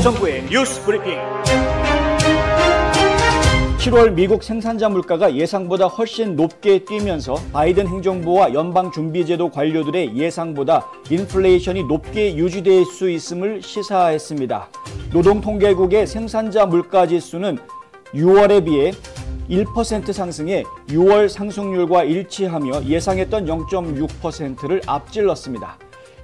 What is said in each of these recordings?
김성구의 뉴스 브리핑. 7월 미국 생산자 물가가 예상보다 훨씬 높게 뛰면서 바이든 행정부와 연방준비제도 관료들의 예상보다 인플레이션이 높게 유지될 수 있음을 시사했습니다. 노동통계국의 생산자 물가지수는 6월에 비해 1% 상승해 6월 상승률과 일치하며 예상했던 0.6%를 앞질렀습니다.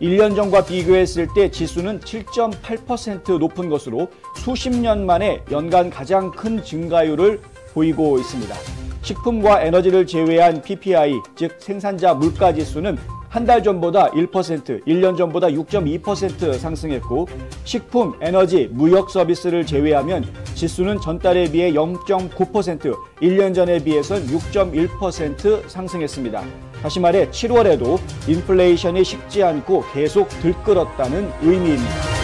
1년 전과 비교했을 때 지수는 7.8% 높은 것으로 수십 년 만에 연간 가장 큰 증가율을 보이고 있습니다. 식품과 에너지를 제외한 PPI, 즉 생산자 물가지수는 한 달 전보다 1%, 1년 전보다 6.2% 상승했고 식품, 에너지, 무역 서비스를 제외하면 지수는 전달에 비해 0.9%, 1년 전에 비해선 6.1% 상승했습니다. 다시 말해 7월에도 인플레이션이 식지 않고 계속 들끓었다는 의미입니다.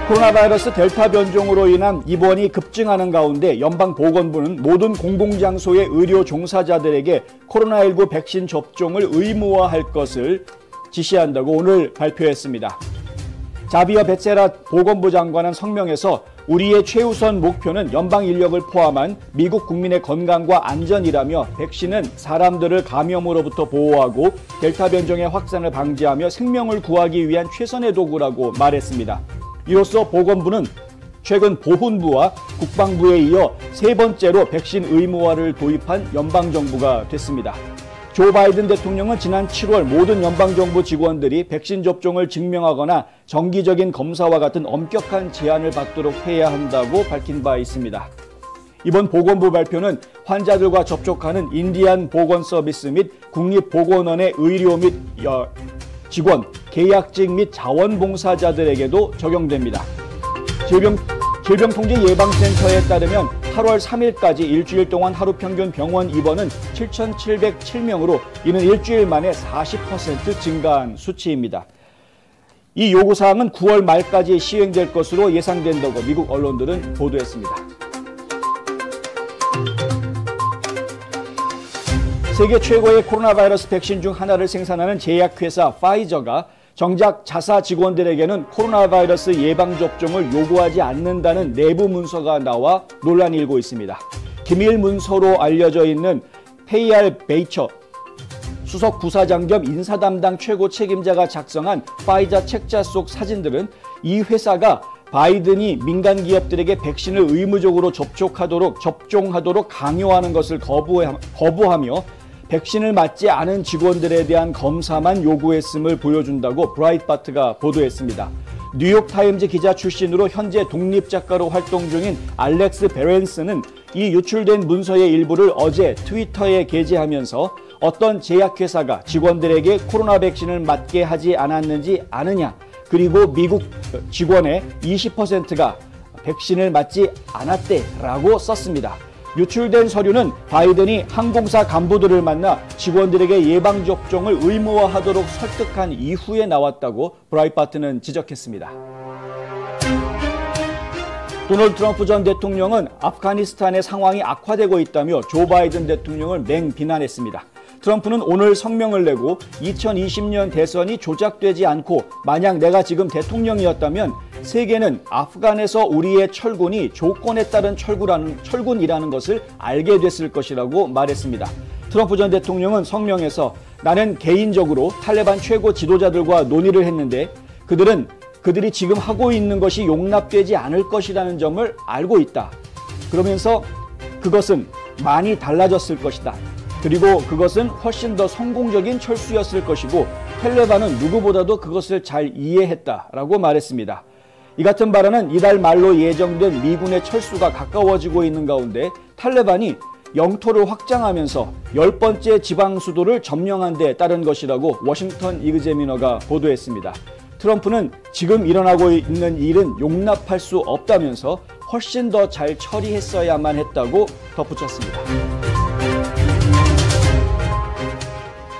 코로나 바이러스 델타 변종으로 인한 입원이 급증하는 가운데 연방보건부는 모든 공공장소의 의료 종사자들에게 코로나19 백신 접종을 의무화할 것을 지시한다고 오늘 발표했습니다. 자비어 베세라 보건부 장관은 성명에서 우리의 최우선 목표는 연방 인력을 포함한 미국 국민의 건강과 안전이라며 백신은 사람들을 감염으로부터 보호하고 델타 변종의 확산을 방지하며 생명을 구하기 위한 최선의 도구라고 말했습니다. 이로써 보건부는 최근 보훈부와 국방부에 이어 세 번째로 백신 의무화를 도입한 연방정부가 됐습니다. 조 바이든 대통령은 지난 7월 모든 연방정부 직원들이 백신 접종을 증명하거나 정기적인 검사와 같은 엄격한 제한을 받도록 해야 한다고 밝힌 바 있습니다. 이번 보건부 발표는 환자들과 접촉하는 인디안 보건 서비스 및 국립보건원의 의료 및 직원, 계약직 및 자원봉사자들에게도 적용됩니다. 질병통제예방센터에 따르면 8월 3일까지 일주일 동안 하루 평균 병원 입원은 7,707명으로 이는 일주일 만에 40% 증가한 수치입니다. 이 요구사항은 9월 말까지 시행될 것으로 예상된다고 미국 언론들은 보도했습니다. 세계 최고의 코로나 바이러스 백신 중 하나를 생산하는 제약회사 파이저가 정작 자사 직원들에게는 코로나 바이러스 예방접종을 요구하지 않는다는 내부 문서가 나와 논란이 일고 있습니다. 기밀 문서로 알려져 있는 페이알 베이처 수석 부사장 겸 인사 담당 최고 책임자가 작성한 파이자 책자 속 사진들은 이 회사가 바이든이 민간 기업들에게 백신을 의무적으로 접종하도록 강요하는 것을 거부하며 백신을 맞지 않은 직원들에 대한 검사만 요구했음을 보여준다고 브라이트바트가 보도했습니다. 뉴욕타임즈 기자 출신으로 현재 독립작가로 활동 중인 알렉스 베렌스는 이 유출된 문서의 일부를 어제 트위터에 게재하면서 어떤 제약회사가 직원들에게 코로나 백신을 맞게 하지 않았는지 아느냐, 그리고 미국 직원의 20%가 백신을 맞지 않았대라고 썼습니다. 유출된 서류는 바이든이 항공사 간부들을 만나 직원들에게 예방접종을 의무화하도록 설득한 이후에 나왔다고 브라이트바트는 지적했습니다. 도널드 트럼프 전 대통령은 아프가니스탄의 상황이 악화되고 있다며 조 바이든 대통령을 맹비난했습니다. 트럼프는 오늘 성명을 내고 2020년 대선이 조작되지 않고 만약 내가 지금 대통령이었다면 세계는 아프간에서 우리의 철군이 조건에 따른 철군이라는 것을 알게 됐을 것이라고 말했습니다. 트럼프 전 대통령은 성명에서 나는 개인적으로 탈레반 최고 지도자들과 논의를 했는데 그들이 지금 하고 있는 것이 용납되지 않을 것이라는 점을 알고 있다. 그러면서 그것은 많이 달라졌을 것이다. 그리고 그것은 훨씬 더 성공적인 철수였을 것이고 탈레반은 누구보다도 그것을 잘 이해했다라고 말했습니다. 이 같은 발언은 이달 말로 예정된 미군의 철수가 가까워지고 있는 가운데 탈레반이 영토를 확장하면서 10번째 지방 수도를 점령한 데 따른 것이라고 워싱턴 이그제미너가 보도했습니다. 트럼프는 지금 일어나고 있는 일은 용납할 수 없다면서 훨씬 더 잘 처리했어야만 했다고 덧붙였습니다.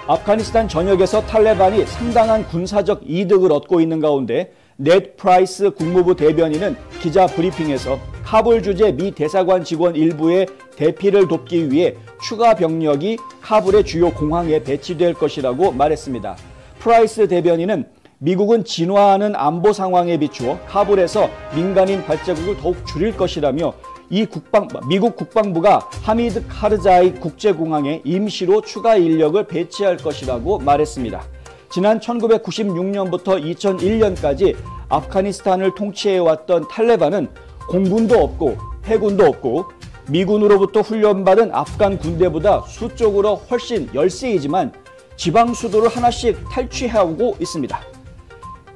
아프가니스탄 전역에서 탈레반이 상당한 군사적 이득을 얻고 있는 가운데 넷 프라이스 국무부 대변인은 기자 브리핑에서 카불 주재 미 대사관 직원 일부의 대피를 돕기 위해 추가 병력이 카불의 주요 공항에 배치될 것이라고 말했습니다. 프라이스 대변인은 미국은 진화하는 안보 상황에 비추어 카불에서 민간인 발자국을 더욱 줄일 것이라며 미국 국방부가 하미드 카르자이 국제공항에 임시로 추가 인력을 배치할 것이라고 말했습니다. 지난 1996년부터 2001년까지 아프가니스탄을 통치해왔던 탈레반은 공군도 없고 해군도 없고 미군으로부터 훈련받은 아프간 군대보다 수적으로 훨씬 열세이지만 지방 수도를 하나씩 탈취하고 있습니다.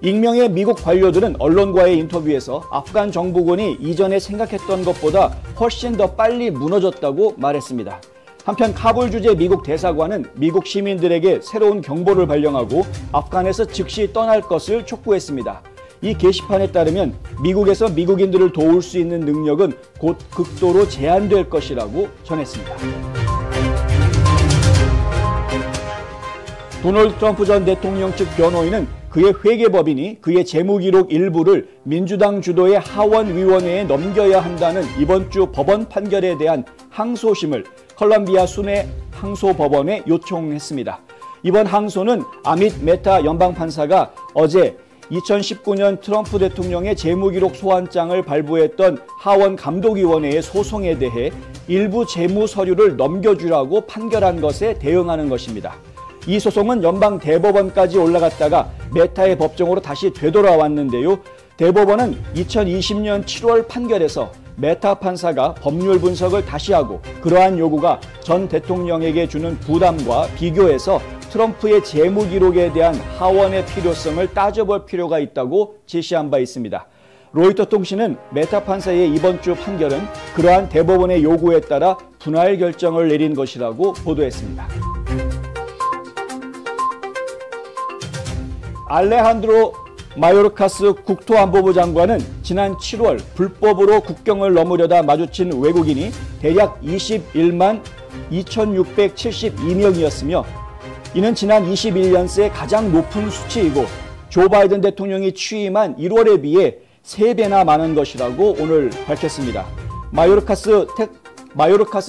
익명의 미국 관료들은 언론과의 인터뷰에서 아프간 정부군이 이전에 생각했던 것보다 훨씬 더 빨리 무너졌다고 말했습니다. 한편 카불 주재 미국 대사관은 미국 시민들에게 새로운 경보를 발령하고 아프간에서 즉시 떠날 것을 촉구했습니다. 이 게시판에 따르면 미국에서 미국인들을 도울 수 있는 능력은 곧 극도로 제한될 것이라고 전했습니다. 도널드 트럼프 전 대통령 측 변호인은 그의 회계법인이 그의 재무기록 일부를 민주당 주도의 하원위원회에 넘겨야 한다는 이번 주 법원 판결에 대한 항소심을 컬럼비아 순회 항소법원에 요청했습니다. 이번 항소는 아밋 메타 연방판사가 어제 2019년 트럼프 대통령의 재무기록 소환장을 발부했던 하원 감독위원회의 소송에 대해 일부 재무 서류를 넘겨주라고 판결한 것에 대응하는 것입니다. 이 소송은 연방 대법원까지 올라갔다가 메타의 법정으로 다시 되돌아왔는데요. 대법원은 2020년 7월 판결에서 메타 판사가 법률 분석을 다시 하고 그러한 요구가 전 대통령에게 주는 부담과 비교해서 트럼프의 재무 기록에 대한 하원의 필요성을 따져볼 필요가 있다고 제시한 바 있습니다. 로이터 통신은 메타 판사의 이번 주 판결은 그러한 대법원의 요구에 따라 분할 결정을 내린 것이라고 보도했습니다. 알레한드로 마요르카스 국토안보부 장관은 지난 7월 불법으로 국경을 넘으려다 마주친 외국인이 대략 21만 2,672명이었으며 이는 지난 21년 새 가장 높은 수치이고 조 바이든 대통령이 취임한 1월에 비해 3배나 많은 것이라고 오늘 밝혔습니다. 마요르카스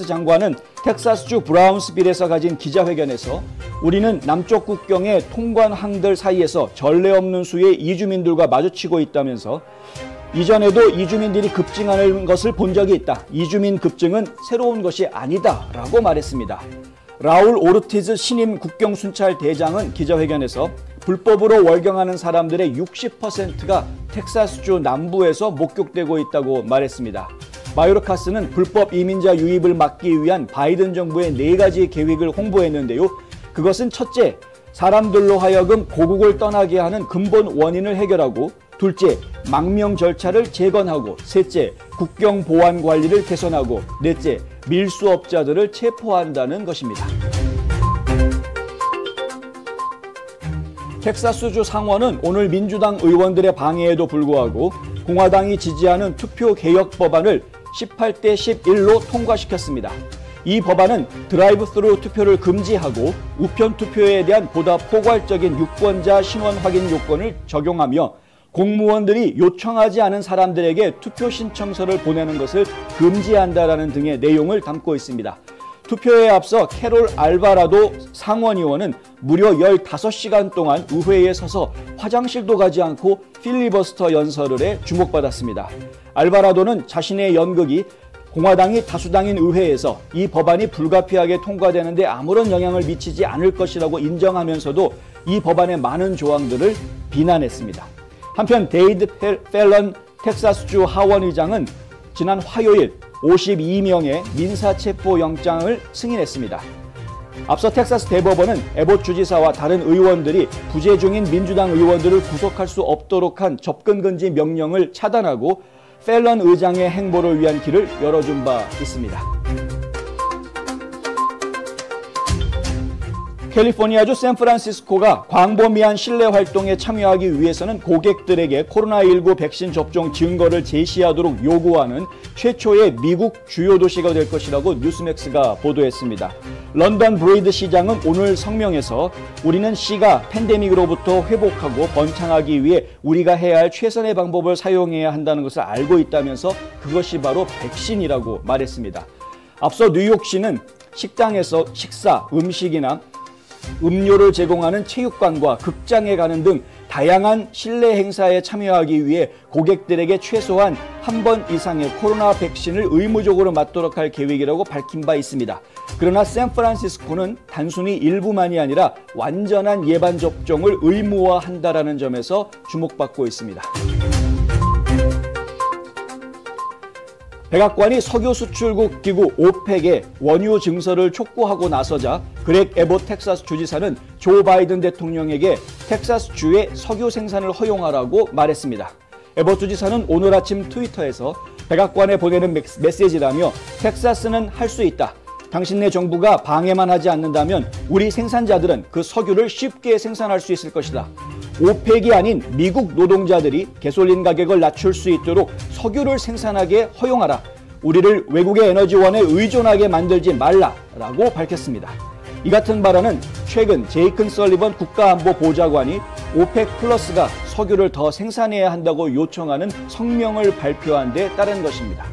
장관은 텍사스주 브라운스빌에서 가진 기자회견에서 우리는 남쪽 국경의 통관항들 사이에서 전례 없는 수의 이주민들과 마주치고 있다면서 이전에도 이주민들이 급증하는 것을 본 적이 있다. 이주민 급증은 새로운 것이 아니다 라고 말했습니다. 라울 오르티즈 신임 국경순찰 대장은 기자회견에서 불법으로 월경하는 사람들의 60%가 텍사스주 남부에서 목격되고 있다고 말했습니다. 마요르카스는 불법 이민자 유입을 막기 위한 바이든 정부의 4가지 계획을 홍보했는데요. 그것은 첫째, 사람들로 하여금 고국을 떠나게 하는 근본 원인을 해결하고 둘째, 망명 절차를 재건하고 셋째, 국경 보안 관리를 개선하고 넷째, 밀수업자들을 체포한다는 것입니다. 텍사스주 상원은 오늘 민주당 의원들의 방해에도 불구하고 공화당이 지지하는 투표 개혁 법안을 18대 11로 통과시켰습니다. 이 법안은 드라이브 스루 투표를 금지하고 우편 투표에 대한 보다 포괄적인 유권자 신원 확인 요건을 적용하며 공무원들이 요청하지 않은 사람들에게 투표 신청서를 보내는 것을 금지한다라는 등의 내용을 담고 있습니다. 투표에 앞서 캐롤 알바라도 상원의원은 무려 15시간 동안 의회에 서서 화장실도 가지 않고 필리버스터 연설을 해 주목받았습니다. 알바라도는 자신의 연극이 공화당이 다수당인 의회에서 이 법안이 불가피하게 통과되는데 아무런 영향을 미치지 않을 것이라고 인정하면서도 이 법안의 많은 조항들을 비난했습니다. 한편 데이드 펠런 텍사스주 하원의장은 지난 화요일 52명의 민사체포영장을 승인했습니다. 앞서 텍사스 대법원은 에봇 주지사와 다른 의원들이 부재 중인 민주당 의원들을 구속할 수 없도록 한 접근금지 명령을 차단하고 펠런 의장의 행보를 위한 길을 열어준 바 있습니다. 캘리포니아주 샌프란시스코가 광범위한 실내 활동에 참여하기 위해서는 고객들에게 코로나19 백신 접종 증거를 제시하도록 요구하는 최초의 미국 주요 도시가 될 것이라고 뉴스맥스가 보도했습니다. 런던 브레이드 시장은 오늘 성명에서 우리는 시가 팬데믹으로부터 회복하고 번창하기 위해 우리가 해야 할 최선의 방법을 사용해야 한다는 것을 알고 있다면서 그것이 바로 백신이라고 말했습니다. 앞서 뉴욕시는 식당에서 식사, 음식이나 음료를 제공하는 체육관과 극장에 가는 등 다양한 실내 행사에 참여하기 위해 고객들에게 최소한 한 번 이상의 코로나 백신을 의무적으로 맞도록 할 계획이라고 밝힌 바 있습니다. 그러나 샌프란시스코는 단순히 일부만이 아니라 완전한 예방접종을 의무화한다라는 점에서 주목받고 있습니다. 백악관이 석유 수출국 기구 오펙에 원유 증설을 촉구하고 나서자 그렉 에봇 텍사스 주지사는 조 바이든 대통령에게 텍사스주의 석유 생산을 허용하라고 말했습니다. 에봇 주지사는 오늘 아침 트위터에서 백악관에 보내는 메시지라며 텍사스는 할 수 있다. 당신네 정부가 방해만 하지 않는다면 우리 생산자들은 그 석유를 쉽게 생산할 수 있을 것이다. 오펙이 아닌 미국 노동자들이 가솔린 가격을 낮출 수 있도록 석유를 생산하게 허용하라. 우리를 외국의 에너지원에 의존하게 만들지 말라라고 밝혔습니다. 이 같은 발언은 최근 제이큰 설리번 국가안보보좌관이 오펙 플러스가 석유를 더 생산해야 한다고 요청하는 성명을 발표한 데 따른 것입니다.